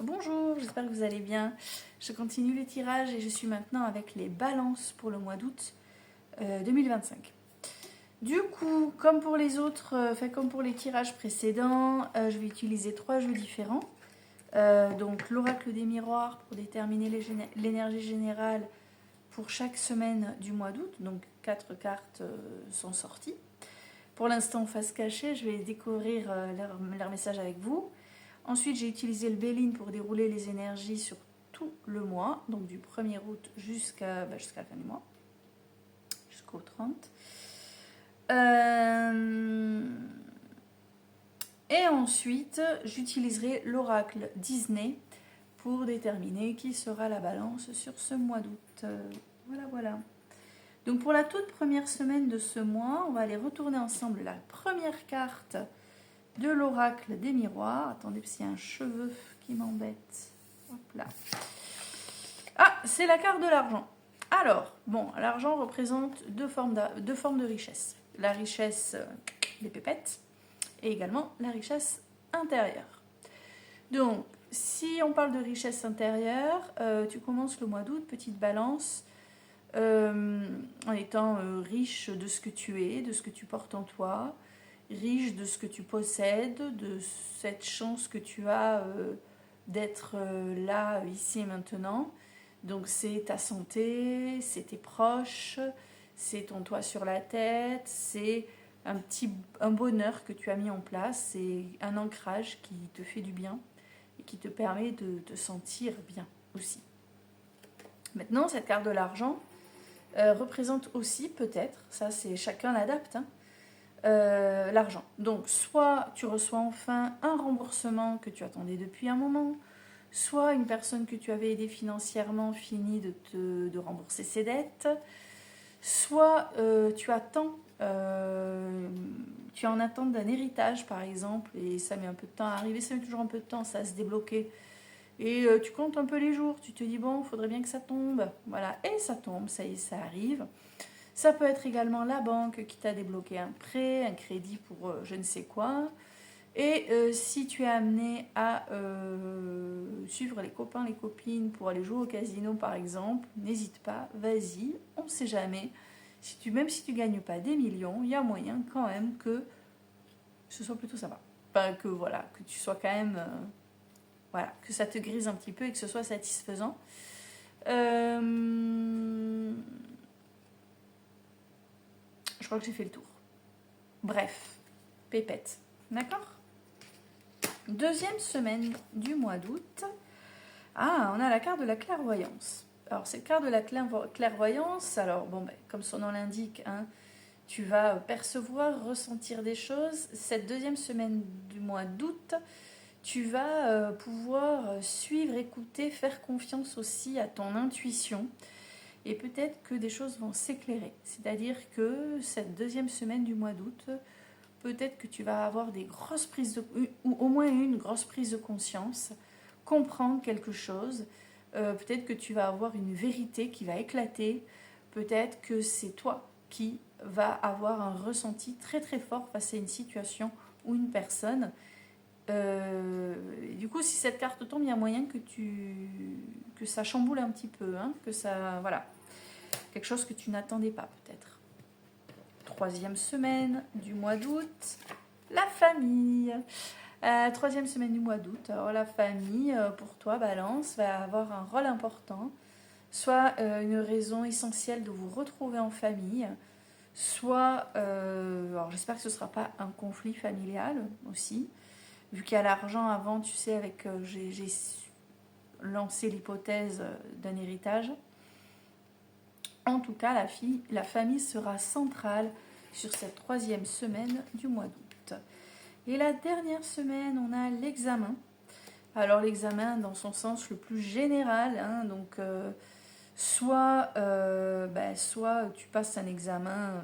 Bonjour, j'espère que vous allez bien. Je continue les tirages et je suis maintenant avec les balances pour le mois d'août 2025. Du coup, comme pour les autres, comme pour les tirages précédents, je vais utiliser 3 jeux différents. Donc l'oracle des miroirs pour déterminer l'énergie générale pour chaque semaine du mois d'août. Donc 4 cartes sont sorties. Pour l'instant, face cachée, je vais découvrir leur message avec vous. Ensuite, j'ai utilisé le Béline pour dérouler les énergies sur tout le mois, donc du 1er août jusqu'à la fin du mois, jusqu'au 30. Et ensuite, j'utiliserai l'oracle Disney pour déterminer qui sera la balance sur ce mois d'août. Voilà. Donc pour la toute première semaine de ce mois, on va aller retourner ensemble la première carte de l'oracle des miroirs. Attendez, parce qu'il y a un cheveu qui m'embête. Hop là. Ah, c'est la carte de l'argent. Alors, bon, l'argent représente deux formes de richesse. La richesse des pépettes et également la richesse intérieure. Donc, si on parle de richesse intérieure, tu commences le mois d'août, petite balance, en étant riche de ce que tu es, de ce que tu portes en toi, riche de ce que tu possèdes, de cette chance que tu as d'être là, ici et maintenant. Donc c'est ta santé, c'est tes proches, c'est ton toit sur la tête, c'est un bonheur que tu as mis en place, c'est un ancrage qui te fait du bien et qui te permet de te sentir bien aussi. Maintenant, cette carte de l'argent représente aussi peut-être, ça c'est chacun l'adapte, l'argent. Donc soit tu reçois enfin un remboursement que tu attendais depuis un moment, soit une personne que tu avais aidée financièrement finit de rembourser ses dettes, soit tu attends, tu es en attente d'un héritage par exemple, et ça met un peu de temps à arriver, ça met toujours un peu de temps, ça à se débloquer. Et tu comptes un peu les jours, tu te dis bon, il faudrait bien que ça tombe, voilà, et ça tombe, ça y est, ça arrive. Ça peut être également la banque qui t'a débloqué un prêt, un crédit pour je ne sais quoi. Et si tu es amené à suivre les copains, les copines pour aller jouer au casino par exemple, n'hésite pas, vas-y, on ne sait jamais. Même si tu ne gagnes pas des millions, il y a moyen quand même que ce soit plutôt sympa. Enfin, que voilà, que tu sois quand même... voilà, que ça te grise un petit peu et que ce soit satisfaisant. Je crois que j'ai fait le tour. Bref, pépette. D'accord ? Deuxième semaine du mois d'août. Ah, on a la carte de la clairvoyance. Alors, cette carte de la clairvoyance, alors, bon, ben, comme son nom l'indique, hein, tu vas percevoir, ressentir des choses. Cette deuxième semaine du mois d'août, tu vas pouvoir suivre, écouter, faire confiance aussi à ton intuition. Et peut-être que des choses vont s'éclairer. C'est-à-dire que cette deuxième semaine du mois d'août, peut-être que tu vas avoir des grosses prises de, ou au moins une grosse prise de conscience, comprendre quelque chose. Peut-être que tu vas avoir une vérité qui va éclater. Peut-être que c'est toi qui vas avoir un ressenti très très fort face à une situation ou une personne. Du coup, si cette carte tombe, il y a moyen que ça chamboule un petit peu, hein, que ça, voilà, quelque chose que tu n'attendais pas peut-être. Troisième semaine du mois d'août, la famille. Troisième semaine du mois d'août, alors la famille, pour toi, Balance, va avoir un rôle important, soit une raison essentielle de vous retrouver en famille, soit, alors j'espère que ce ne sera pas un conflit familial aussi, vu qu'il y a l'argent avant, tu sais, avec j'ai lancé l'hypothèse d'un héritage. En tout cas, la famille sera centrale sur cette troisième semaine du mois d'août. Et la dernière semaine, on a l'examen. Alors l'examen dans son sens le plus général, hein, donc soit tu passes un examen,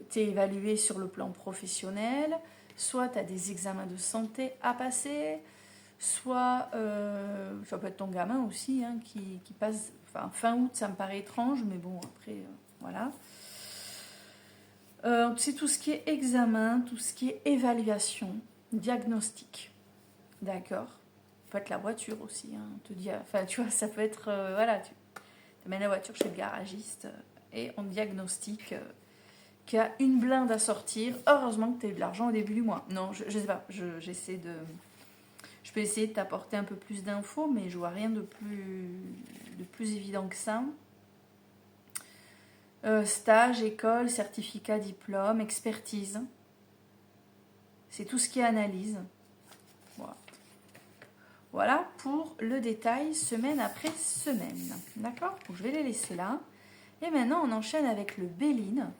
tu es évalué sur le plan professionnel, soit tu as des examens de santé à passer, soit ça peut être ton gamin aussi hein, qui passe, enfin fin août ça me paraît étrange, mais bon après voilà. C'est tout ce qui est examen, tout ce qui est évaluation, diagnostic, d'accord. peut être la voiture aussi. Hein, on te dit, enfin, tu vois, ça peut être, voilà, tu amènes la voiture chez le garagiste et on diagnostique qu'il y a une blinde à sortir. Heureusement que tu as eu de l'argent au début du mois. Non, je sais pas, j'essaie de... Je peux essayer de t'apporter un peu plus d'infos, mais je vois rien de plus évident que ça. Stage, école, certificat, diplôme, expertise. C'est tout ce qui est analyse. Voilà. Voilà pour le détail semaine après semaine. D'accord? Donc je vais les laisser là. Et maintenant, on enchaîne avec le Béline.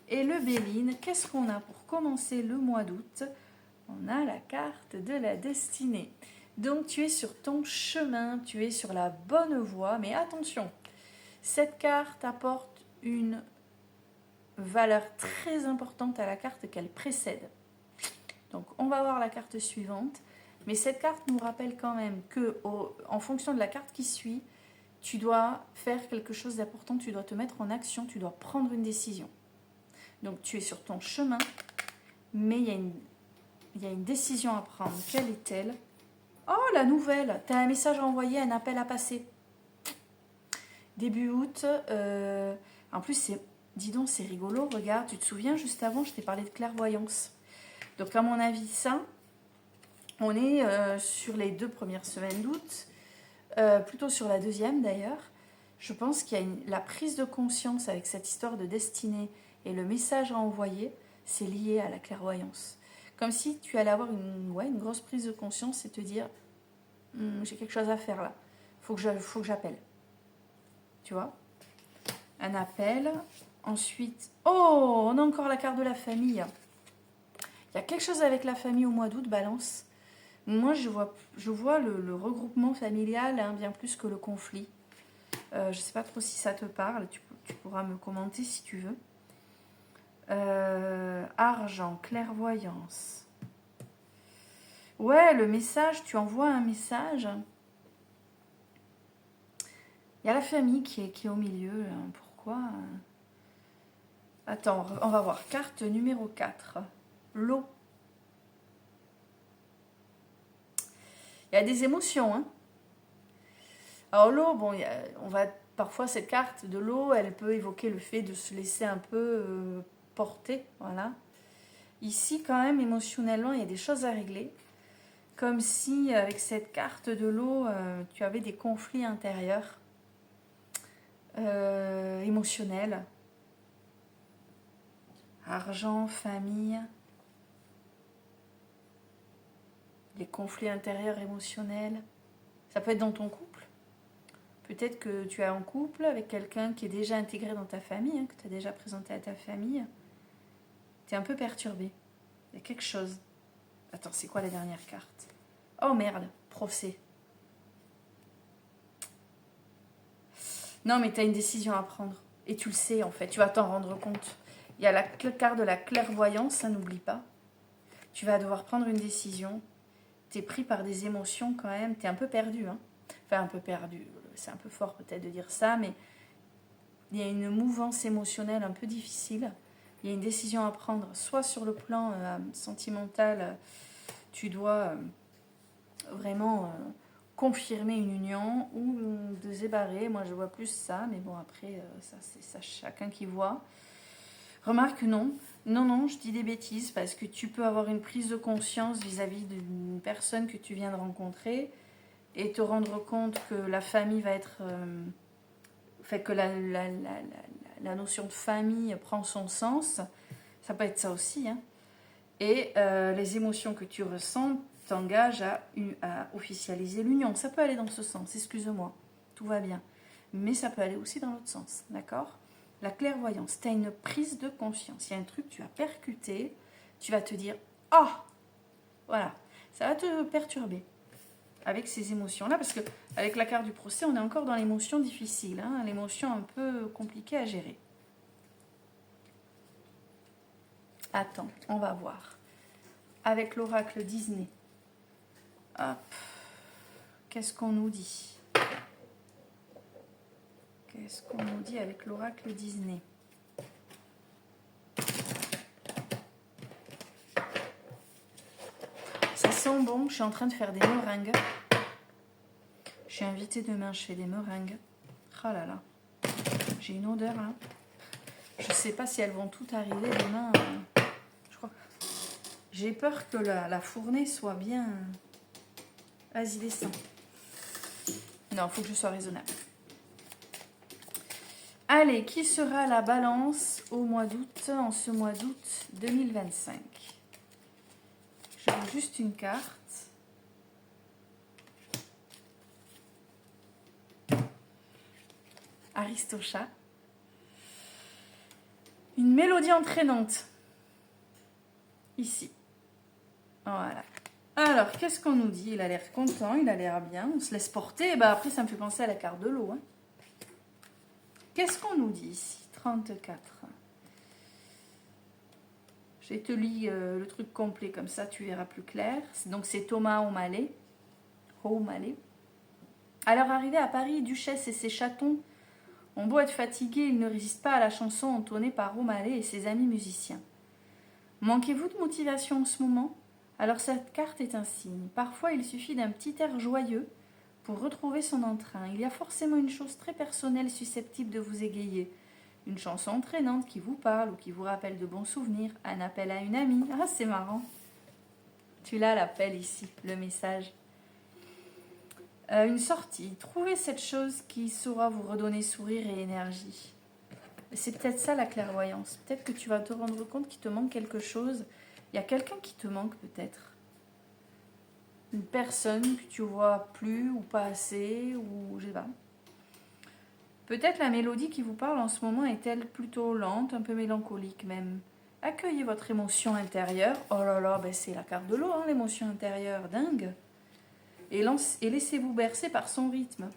Et le Béline, qu'est-ce qu'on a pour commencer le mois d'août? On a la carte de la destinée. Donc tu es sur ton chemin, tu es sur la bonne voie. Mais attention, cette carte apporte une valeur très importante à la carte qu'elle précède. Donc on va voir la carte suivante. Mais cette carte nous rappelle quand même que, en fonction de la carte qui suit, tu dois faire quelque chose d'important, tu dois te mettre en action, tu dois prendre une décision. Donc tu es sur ton chemin, mais il y a une décision à prendre. Quelle est-elle? Oh, la nouvelle! Tu as un message à envoyer, un appel à passer. Début août, en plus, dis donc, c'est rigolo. Regarde, tu te souviens, juste avant, je t'ai parlé de clairvoyance. Donc à mon avis, ça, on est sur les 2 premières semaines d'août, plutôt sur la deuxième d'ailleurs. Je pense qu'il y a la prise de conscience avec cette histoire de destinée et le message à envoyer, c'est lié à la clairvoyance. Comme si tu allais avoir une grosse prise de conscience et te dire j'ai quelque chose à faire là, faut que j'appelle. Tu vois? Un appel. Ensuite, oh, on a encore la carte de la famille. Il y a quelque chose avec la famille au mois d'août, Balance. Moi, je vois le regroupement familial bien plus que le conflit. Je ne sais pas trop si ça te parle. Tu pourras me commenter si tu veux. Argent, clairvoyance. Ouais, le message, tu envoies un message. Il y a la famille qui est au milieu. Pourquoi? Attends, on va voir. Carte numéro 4. L'eau. Il y a des émotions. Hein. Alors l'eau, bon, parfois cette carte de l'eau, elle peut évoquer le fait de se laisser un peu porter. Voilà. Ici, quand même, émotionnellement, il y a des choses à régler. Comme si, avec cette carte de l'eau, tu avais des conflits intérieurs, émotionnels. Argent, famille. Les conflits intérieurs émotionnels. Ça peut être dans ton couple. Peut-être que tu es en couple avec quelqu'un qui est déjà intégré dans ta famille, que tu as déjà présenté à ta famille. Tu es un peu perturbé. Il y a quelque chose. Attends, c'est quoi la dernière carte? Oh merde, procès. Non, mais tu as une décision à prendre. Et tu le sais, en fait. Tu vas t'en rendre compte. Il y a la carte de la clairvoyance, ça n'oublie pas. Tu vas devoir prendre une décision. Tu es pris par des émotions quand même. Tu es un peu perdu. Hein. Enfin, un peu perdu. C'est un peu fort peut-être de dire ça, mais il y a une mouvance émotionnelle un peu difficile. Il y a une décision à prendre. Soit sur le plan sentimental, tu dois vraiment confirmer une union ou de séparer. Moi, je vois plus ça, mais bon, après, ça, c'est ça, chacun qui voit. Remarque, non, je dis des bêtises parce que tu peux avoir une prise de conscience vis-à-vis d'une personne que tu viens de rencontrer et te rendre compte que la famille va être... que la notion de famille prend son sens. Ça peut être ça aussi. Hein. Et les émotions que tu ressens t'engagent à officialiser l'union. Ça peut aller dans ce sens, excuse-moi, tout va bien. Mais ça peut aller aussi dans l'autre sens, d'accord? La clairvoyance, tu as une prise de conscience. Il y a un truc, tu as percuté, tu vas te dire « Ah !» Voilà, ça va te perturber avec ces émotions-là, parce que avec la carte du procès, on est encore dans l'émotion difficile, hein, l'émotion un peu compliquée à gérer. Attends, on va voir. Avec l'oracle Disney. Hop. Qu'est-ce qu'on nous dit? Qu'est-ce qu'on nous dit avec l'oracle Disney? Ça sent bon, je suis en train de faire des meringues. suis invitée demain, je fais des meringues. Oh là là. J'ai une odeur là. Je sais pas si elles vont toutes arriver demain. Je crois. J'ai peur que la fournée soit bien... Vas-y, descends. Non, il faut que je sois raisonnable. Allez, qui sera la balance au mois d'août, en ce mois d'août 2025? Je veux juste une carte. Aristocha. Une mélodie entraînante. Ici. Voilà. Alors, qu'est-ce qu'on nous dit? Il a l'air content, il a l'air bien. On se laisse porter. Bah, après, ça me fait penser à la carte de l'eau. Hein. Qu'est-ce qu'on nous dit ici? 34. Je te lis le truc complet, comme ça tu verras plus clair. Donc, c'est Thomas O'Malley. Alors, arrivé à Paris, Duchesse et ses chatons ont beau être fatigués, ils ne résistent pas à la chanson entonnée par O'Malley et ses amis musiciens. Manquez-vous de motivation en ce moment? Alors cette carte est un signe. Parfois, il suffit d'un petit air joyeux pour retrouver son entrain. Il y a forcément une chose très personnelle susceptible de vous égayer. Une chanson entraînante qui vous parle ou qui vous rappelle de bons souvenirs. Un appel à une amie. Ah, c'est marrant. Tu l'as, l'appel ici, le message. Une sortie. Trouvez cette chose qui saura vous redonner sourire et énergie. C'est peut-être ça la clairvoyance. Peut-être que tu vas te rendre compte qu'il te manque quelque chose. Il y a quelqu'un qui te manque peut-être. Une personne que tu vois plus ou pas assez, ou je sais pas. Peut-être la mélodie qui vous parle en ce moment est-elle plutôt lente, un peu mélancolique même. Accueillez votre émotion intérieure. Oh là là, ben c'est la carte de l'eau, hein, l'émotion intérieure, dingue. Et laissez-vous bercer par son rythme.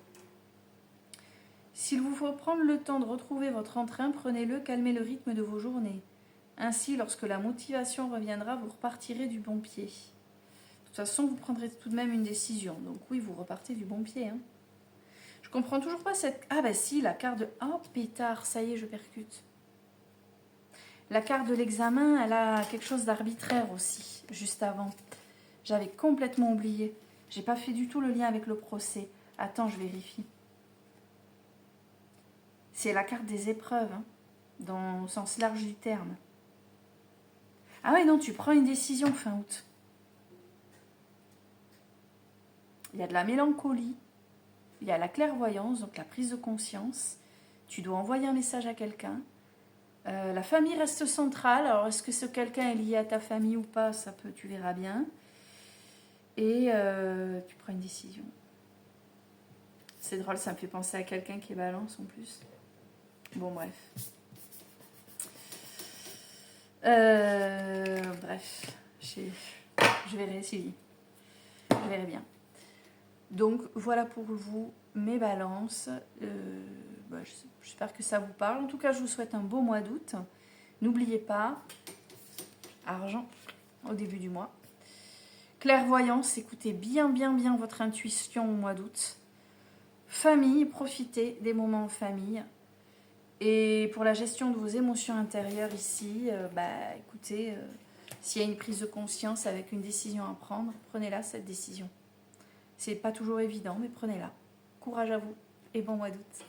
S'il vous faut prendre le temps de retrouver votre entrain, prenez-le, calmez le rythme de vos journées. Ainsi, lorsque la motivation reviendra, vous repartirez du bon pied. De toute façon, vous prendrez tout de même une décision. Donc oui, vous repartez du bon pied. Hein. Je comprends toujours pas cette... Ah bah si, la carte de... Oh pétard, ça y est, je percute. La carte de l'examen, elle a quelque chose d'arbitraire aussi, juste avant. J'avais complètement oublié. J'ai pas fait du tout le lien avec le procès. Attends, je vérifie. C'est la carte des épreuves, hein, dans le sens large du terme. Ah ouais, non, tu prends une décision fin août. Il y a de la mélancolie, il y a la clairvoyance, donc la prise de conscience. Tu dois envoyer un message à quelqu'un. La famille reste centrale. Alors, est-ce que ce quelqu'un est lié à ta famille ou pas? Ça peut, tu verras bien. Et tu prends une décision. C'est drôle, ça me fait penser à quelqu'un qui est balance en plus. Bon, bref. Bref, je verrai si je verrai bien. Donc voilà pour vous mes balances. J'espère que ça vous parle. En tout cas, je vous souhaite un beau mois d'août. N'oubliez pas, argent au début du mois. Clairvoyance, écoutez bien votre intuition au mois d'août. Famille, profitez des moments en famille. Et pour la gestion de vos émotions intérieures ici, écoutez, s'il y a une prise de conscience avec une décision à prendre, prenez-la cette décision. C'est pas toujours évident, mais prenez-la. Courage à vous et bon mois d'août.